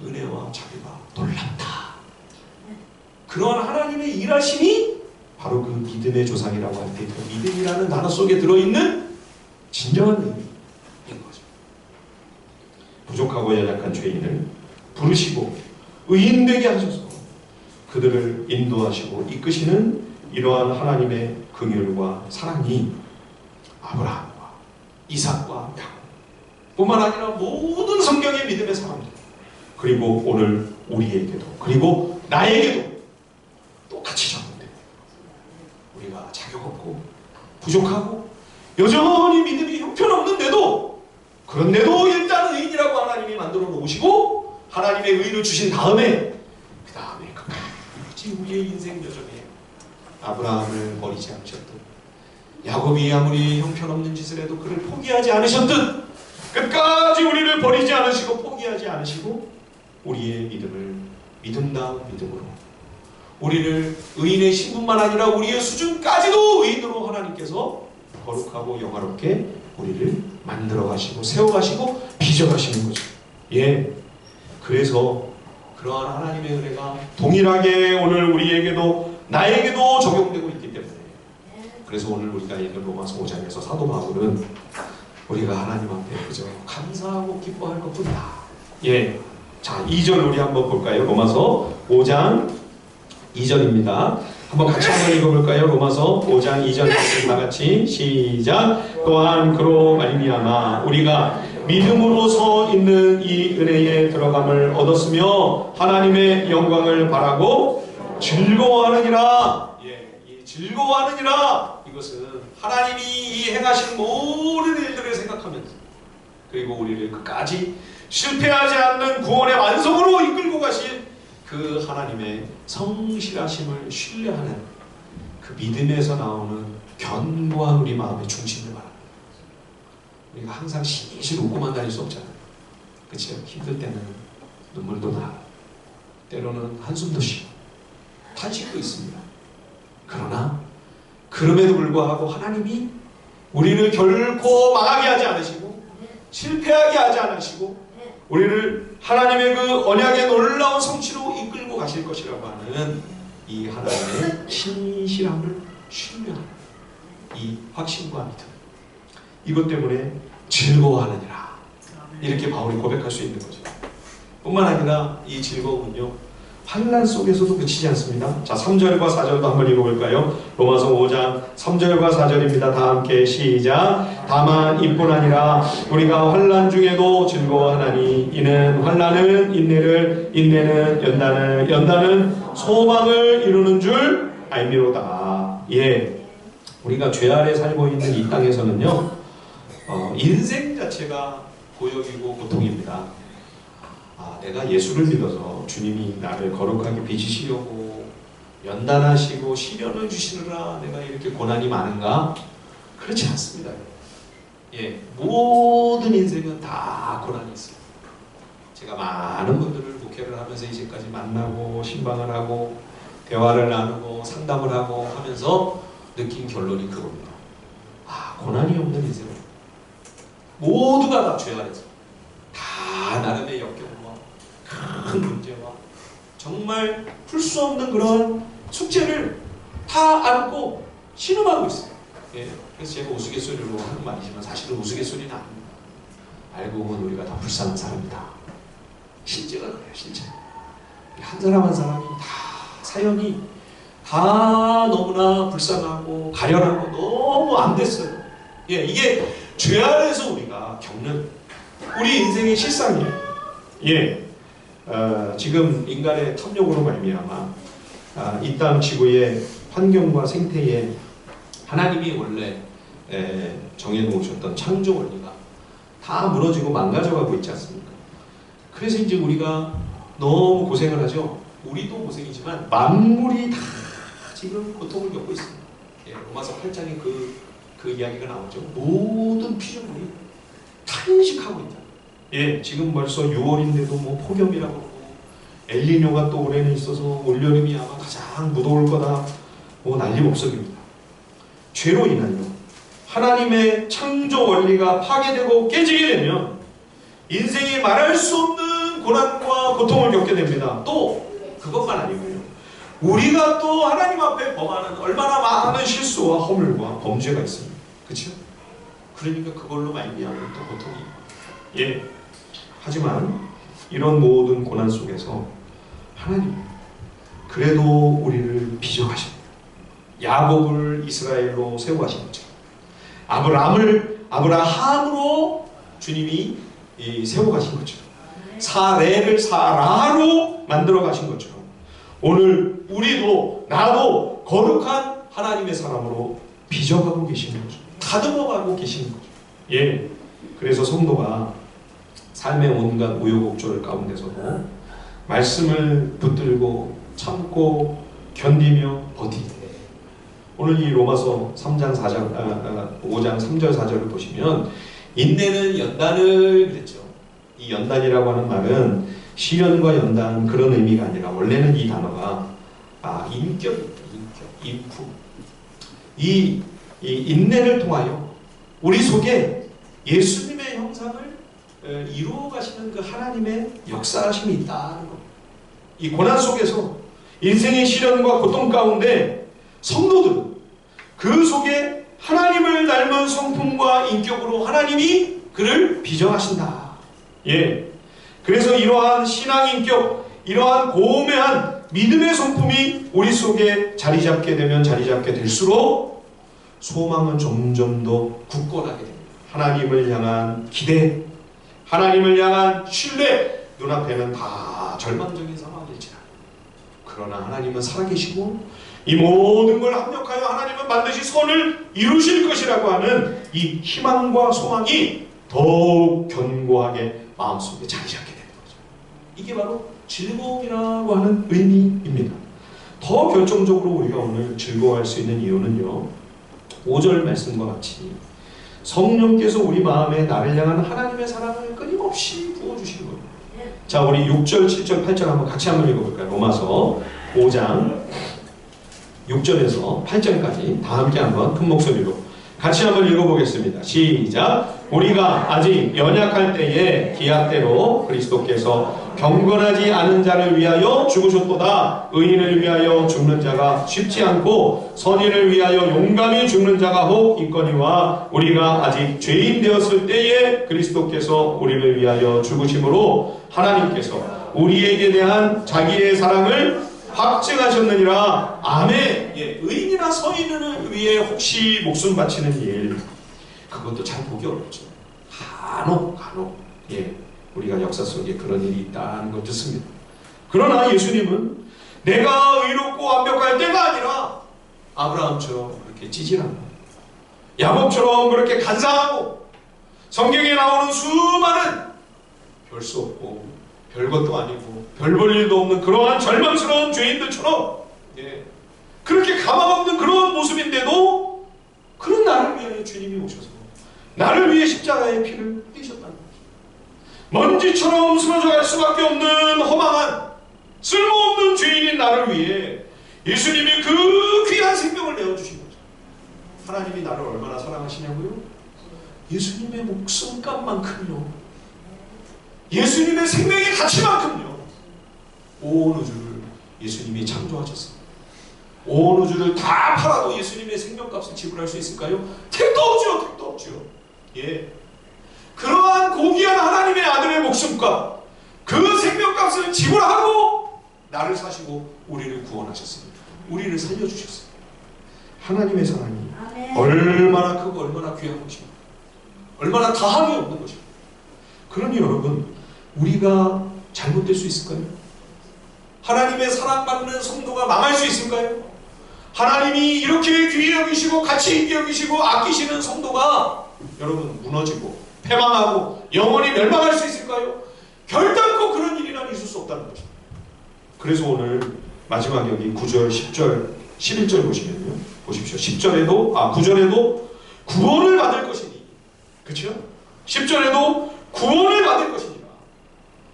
은혜와 자비가 놀랍다. 그런 하나님의 일하심이 바로 그 믿음의 조상이라고 할 때 그 믿음이라는 단어 속에 들어있는 진정한 의미인 거죠. 부족하고 연약한 죄인을 부르시고 의인되게 하셔서 그들을 인도하시고 이끄시는 이러한 하나님의 긍휼과 사랑이 아브라함과 이삭과 야곱뿐만 아니라 모든 성경의 믿음의 사람들 그리고 오늘 우리에게도 그리고 나에게도 똑같이 적용돼요. 우리가 자격 없고 부족하고 여전히 믿음이 형편없는데도 그런데도 일단 의인이라고 하나님이 만들어 놓으시고 하나님의 의를 주신 다음에 그 다음에 끝까지 우리의 인생 여정에 아브라함을 버리지 않으셨듯 야곱이 아무리 형편없는 짓을 해도 그를 포기하지 않으셨듯 끝까지 우리를 버리지 않으시고 포기하지 않으시고 우리의 믿음을 믿음다운 믿음으로 우리를 의인의 신분만 아니라 우리의 수준까지도 의인으로 하나님께서 거룩하고 영화롭게 우리를 만들어 가시고 세워 가시고 빚어 가시는 거죠. 예. 그래서 그러한 하나님의 은혜가 동일하게 오늘 우리에게도 나에게도 적용되고 있기 때문에 그래서 오늘 우리가 읽은 로마서 5장에서 사도 바울은 우리가 하나님 앞에 그저 감사하고 기뻐할 것뿐이다. 예. 자, 2절 우리 한번 볼까요? 로마서 5장 2절입니다. 한번 같이 한번 읽어볼까요? 로마서 5장 2절 다 같이 시작. 또한 그로 말미암아 우리가 믿음으로 서 있는 이 은혜에 들어감을 얻었으며 하나님의 영광을 바라고 즐거워하느니라. 예, 이 즐거워하느니라. 이것은 하나님이 이 행하신 모든 일들을 생각하면서 그리고 우리를 끝까지 실패하지 않는 구원의 완성으로 이끌고 가실 그 하나님의 성실하심을 신뢰하는 그 믿음에서 나오는 견고한 우리 마음의 중심을 말합니다. 우리가 항상 실실 웃고만 다닐 수 없잖아요. 그렇죠? 힘들 때는 눈물도 나, 때로는 한숨도 쉬고 탄식도 있습니다. 그러나 그럼에도 불구하고 하나님이 우리를 결코 망하게 하지 않으시고 실패하게 하지 않으시고 우리를 하나님의 그 언약의 놀라운 성취로 이끌고 가실 것이라고 하는 이 하나님의 신실함을 신뢰하는 이 확신과 믿음, 이것 때문에 즐거워하느니라 이렇게 바울이 고백할 수 있는 거죠. 뿐만 아니라 이 즐거움은요 환난 속에서도 그치지 않습니다. 자, 3절과 4절도 한번 읽어볼까요? 로마서 5장 3절과 4절입니다. 다 함께 시작. 다만 이뿐 아니라 우리가 환난 중에도 즐거워하나니 이는 환난은 인내를, 인내는 연단을, 연단은 소망을 이루는 줄 알미로다. 예, 우리가 죄 아래 살고 있는 이 땅에서는요 인생 자체가 고역이고 고통입니다. 내가 예수를 믿어서 주님이 나를 거룩하게 빚으시려고 연단하시고 시련을 주시느라 내가 이렇게 고난이 많은가? 그렇지 않습니다. 예, 모든 인생은 다 고난이 있어요. 제가 많은 분들을 목회를 하면서 이제까지 만나고 신방을 하고 대화를 나누고 상담을 하고 하면서 느낀 결론이 그겁니다. 고난이 없는 인생은 모두가 다 죄 아래서 다 나름의 역경과 큰 문제와 정말 풀 수 없는 그런 숙제를 다 안고 신음하고 있어요. 예, 그래서 제가 우스갯소리로 하는 말이지만 사실은 우스갯소리는 아닙니다. 알고 보면 우리가 다 불쌍한 사람이다. 실제가 그래요. 실제 한 사람 한 사람이 다 사연이 다 너무나 불쌍하고 가련하고 너무 안 됐어요. 예, 이게 죄 아래에서 우리가 겪는 우리 인생의 실상이에요. 예, 지금 인간의 탐욕으로 말미암아 이 땅 지구의 환경과 생태에 하나님이 원래 정해놓으셨던 창조 원리가 다 무너지고 망가져가고 있지 않습니까? 그래서 이제 우리가 너무 고생을 하죠. 우리도 고생이지만 만물이 다 지금 고통을 겪고 있습니다. 예, 로마서 8장에 그 이야기가 나오죠. 모든 피조물이 탄식하고 있다. 예, 지금 벌써 6월인데도 뭐 폭염이라고 그러고 엘니뇨가 또 올해는 있어서 올여름이 아마 가장 무더울 거다. 뭐 난리법석입니다. 죄로 인하여 하나님의 창조 원리가 파괴되고 깨지게 되면 인생이 말할 수 없는 고난과 고통을 겪게 됩니다. 또 그것만 아니고요. 우리가 또 하나님 앞에 범하는 얼마나 많은 실수와 허물과 범죄가 있습니다. 그렇죠? 그러니까 그걸로 말미암은 또 고통이. 예. 하지만 이런 모든 고난 속에서 하나님 그래도 우리를 빚어가십니다. 야곱을 이스라엘로 세워가신 것처럼 아브라함으로 주님이 세워가신 것처럼 사레를 사라로 만들어가신 것처럼 오늘 우리도 나도 거룩한 하나님의 사람으로 빚어가고 계시는 거죠. 다듬어가고 계시는 거죠. 예. 그래서 성도가 삶의 온갖 우여곡절 가운데서도 말씀을 붙들고 참고 견디며 버티되 오늘 이 로마서 5장 3절 4절을 보시면 인내는 연단을 그랬죠. 이 연단이라고 하는 말은 시련과 연단 그런 의미가 아니라 원래는 이 단어가 인격입니다. 인품. 이 인내를 통하여 우리 속에 예수님의 형상을 이루어 가시는 그 하나님의 역사하심이 있다는 겁니다. 이 고난 속에서 인생의 시련과 고통 가운데 성도들은 그 속에 하나님을 닮은 성품과 인격으로 하나님이 그를 빚어가신다. 예. 그래서 이러한 신앙 인격, 이러한 고매한 믿음의 성품이 우리 속에 자리 잡게 되면 자리 잡게 될수록 소망은 점점 더 굳건하게 됩니다. 하나님을 향한 기대, 하나님을 향한 신뢰, 눈앞에는 다 절망적인 상황일지라. 그러나 하나님은 살아계시고 이 모든 걸 합력하여 하나님은 반드시 선을 이루실 것이라고 하는 이 희망과 소망이 더욱 견고하게 마음속에 자리 잡게 되는 거죠. 이게 바로 즐거움이라고 하는 의미입니다. 더 결정적으로 우리가 오늘 즐거워할 수 있는 이유는요. 5절 말씀과 같이 성령께서 우리 마음에 나를 향한 하나님의 사랑을 끊임없이 부어주시는 겁니다. 자, 우리 6절, 7절, 8절 한번 같이 한번 읽어볼까요? 로마서 5장 6절에서 8절까지 다 함께 한번 큰 목소리로 같이 한번 읽어보겠습니다. 시작! 우리가 아직 연약할 때에 기약대로 그리스도께서 경건하지 않은 자를 위하여 죽으셨도다. 의인을 위하여 죽는 자가 쉽지 않고 선인을 위하여 용감히 죽는 자가 혹 있거니와 우리가 아직 죄인 되었을 때에 그리스도께서 우리를 위하여 죽으심으로 하나님께서 우리에게 대한 자기의 사랑을 확증하셨느니라. 아멘. 예, 의인이나 선인을 위해 혹시 목숨 바치는 일, 그것도 잘 보기 어렵죠. 간혹 예, 우리가 역사 속에 그런 일이 있다는 걸 듣습니다. 그러나 예수님은 내가 의롭고 완벽할 때가 아니라 아브라함처럼 그렇게 찌질하고 야곱처럼 그렇게 간사하고 성경에 나오는 수많은 별 수 없고 별것도 아니고 별 볼 일도 없는 그러한 절망스러운 죄인들처럼 예, 그렇게 가망없는 그런 모습인데도 그런 나를 위하여 주님이 오셔서 나를 위해 십자가의 피를 흘리셨다는 거죠. 먼지처럼 쓰러져 갈 수밖에 없는 허망한 쓸모없는 죄인인 나를 위해 예수님이 그 귀한 생명을 내어주신 거죠. 하나님이 나를 얼마나 사랑하시냐고요? 예수님의 목숨값만큼요. 예수님의 생명의 가치만큼요. 온 우주를 예수님이 창조하셨습니다. 온 우주를 다 팔아도 예수님의 생명값을 지불할 수 있을까요? 택도 없죠. 택도 없죠. 예. 그러한 고귀한 하나님의 아들의 목숨값, 그 생명값을 지불하고 나를 사시고 우리를 구원하셨습니다. 우리를 살려주셨습니다. 하나님의 사랑이 얼마나 크고 얼마나 귀한 것입니다. 얼마나 다함이 없는 것입니다. 그러니 여러분, 우리가 잘못될 수 있을까요? 하나님의 사랑받는 성도가 망할 수 있을까요? 하나님이 이렇게 귀히 여기시고 가치 있게 여기시고 아끼시는 성도가 여러분 무너지고 패망하고 영원히 멸망할 수 있을까요? 결단코 그런 일이란 있을 수 없다는 거죠. 그래서 오늘 마지막 여기 9절, 10절, 11절 보시면요. 보십시오. 9절에도 구원을 받을 것이니. 그렇죠? 10절에도 구원을 받을 것이니라.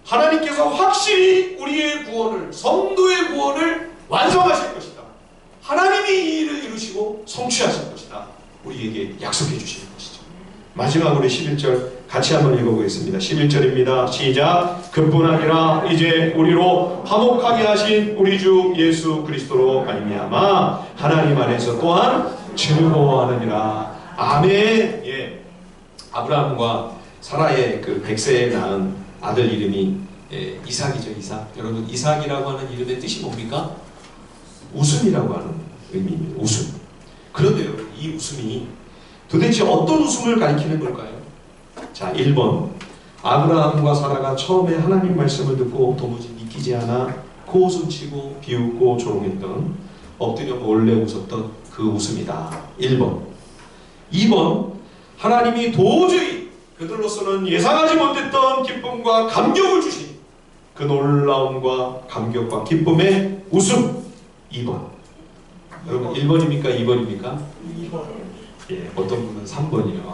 하나님께서 확실히 우리의 구원을, 성도의 구원을 완성하실 것이다. 하나님이 이 일을 이루시고 성취하실 것이다. 우리에게 약속해 주시는 것이죠. 마지막으로 11절 같이 한번 읽어보겠습니다. 11절입니다. 시작. 그뿐 아니라 이제 우리로 화목하게 하신 우리 주 예수 그리스도로 말미암아 하나님 안에서 또한 즐거워하느니라. 아멘. 예. 아브라함과 사라의 그 100세에 낳은 아들 이름이 이삭이죠. 이삭. 여러분, 이삭이라고 하는 이름의 뜻이 뭡니까? 웃음이라고 하는 의미입니다. 웃음. 그런데 여러분, 이 웃음이 도대체 어떤 웃음을 가리키는 걸까요? 자, 1번. 아브라함과 사라가 처음에 하나님 말씀을 듣고 도무지 믿기지 않아 코웃음치고 비웃고 조롱했던, 엎드려 몰래 웃었던 그 웃음이다. 1번. 2번. 하나님이 도저히 그들로서는 예상하지 못했던 기쁨과 감격을 주신 그 놀라움과 감격과 기쁨의 웃음. 2번. 여러분, 1번입니까? 2번입니까? 2번. 예, 어떤 분은 3번이요.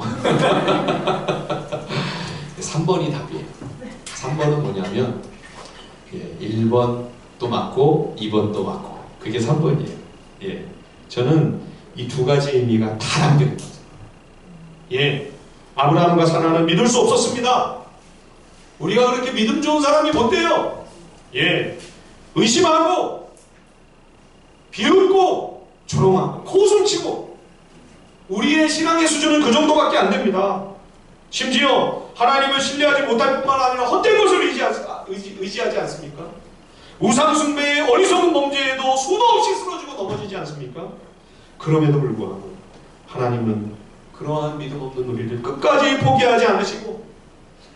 3번이 답이에요. 3번은 뭐냐면 1번도 맞고 2번도 맞고, 그게 3번이에요. 예, 저는 이 두 가지 의미가 다 담겨 있어요. 예, 아브라함과 사라는 믿을 수 없었습니다. 우리가 그렇게 믿음 좋은 사람이 못 돼요. 예, 의심하고 비웃고 조롱하고 코웃음치고, 우리의 신앙의 수준은 그 정도밖에 안 됩니다. 심지어 하나님을 신뢰하지 못할 뿐만 아니라 헛된 것을 의지하지 않습니까? 우상숭배의 어리석은 범죄에도 수도 없이 쓰러지고 넘어지지 않습니까? 그럼에도 불구하고 하나님은 그러한 믿음 없는 우리를 끝까지 포기하지 않으시고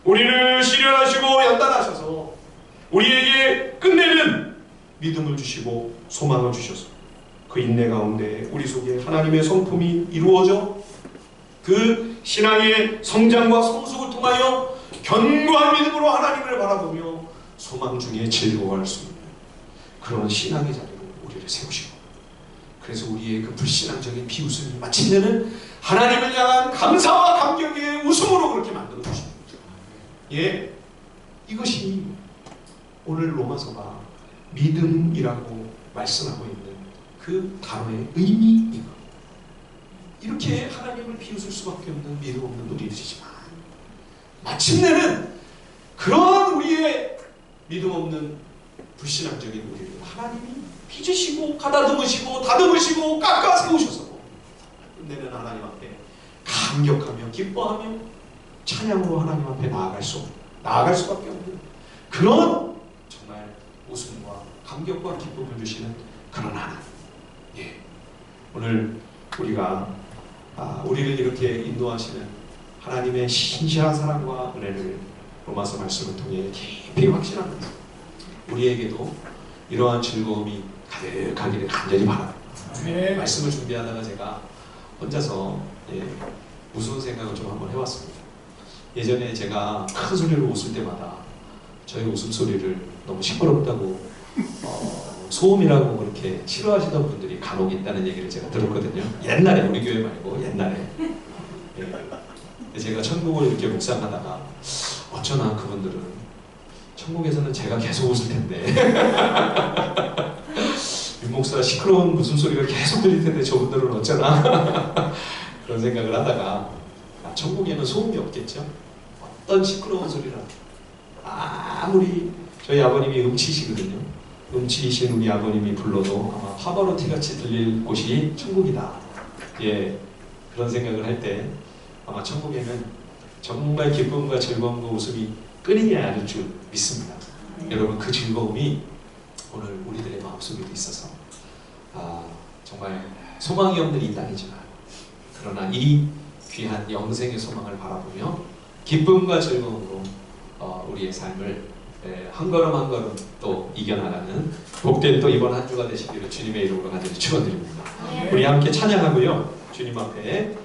우리를 시련하시고 연단하셔서 우리에게 끝내는 믿음을 주시고 소망을 주셔서 그 인내 가운데 우리 속에 하나님의 성품이 이루어져 그 신앙의 성장과 성숙을 통하여 견고한 믿음으로 하나님을 바라보며 소망 중에 즐거워할 수 있는 그런 신앙의 자리로 우리를 세우시고, 그래서 우리의 그 불신앙적인 비웃음이 마침내는 하나님을 향한 감사와 감격의 웃음으로 그렇게 만들어 주시는 거죠. 예, 이것이 오늘 로마서가 믿음이라고 말씀하고 있는 그 단어의 의미인 것. 이렇게 하나님을 비웃을 수밖에 없는 믿음 없는 우리들이지만, 마침내는 그러한 우리의 믿음 없는 불신앙적인 우리를 하나님이 빚으시고 가다듬으시고 다듬으시고 깎아 세우셔서 끝내는 하나님 앞에 감격하며 기뻐하며 찬양으로 하나님 앞에 나아갈 수밖에 없는 그런 정말 웃음과 감격과 기쁨을 주시는 그런 하나님. 예, 오늘 우리가 우리를 이렇게 인도하시는 하나님의 신실한 사랑과 은혜를 로마서 말씀을 통해 깊이 확신합니다. 우리에게도 이러한 즐거움이 가득하기를 간절히 바랍니다. 네. 말씀을 준비하다가 제가 혼자서 무서운 생각을 좀 한번 해봤습니다. 예전에 제가 큰 소리로 웃을 때마다 저희 웃음소리를 너무 시끄럽다고 소음이라고 그렇게 싫어하시던 분들이 간혹 있다는 얘기를 제가 들었거든요. 옛날에, 우리 교회 말고 옛날에. 제가 천국을 이렇게 묵상하다가 어쩌나 그분들은 천국에서는 제가 계속 웃을 텐데 윤 목사 시끄러운 웃음소리가 계속 들릴 텐데 저분들은 어쩌나 그런 생각을 하다가 천국에는 소음이 없겠죠. 어떤 시끄러운 소리라도 아무리 저희 아버님이 음치시거든요. 음치이신 우리 아버님이 불러도 아마 파바로티 같이 들릴 곳이 천국이다. 예, 그런 생각을 할 때 아마 천국에는 정말 기쁨과 즐거움과 웃음이 끊이지 않을 줄 믿습니다. 여러분, 그 즐거움이 오늘 우리들의 마음속에도 있어서 정말 소망이 없는 이 땅이지만 그러나 이 귀한 영생의 소망을 바라보며 기쁨과 즐거움으로 우리의 삶을 한 걸음 한 걸음 또 이겨나가는 복된 또 이번 한 주가 되시기를 주님의 이름으로 간절히 축원드립니다. 우리 함께 찬양하고요. 주님 앞에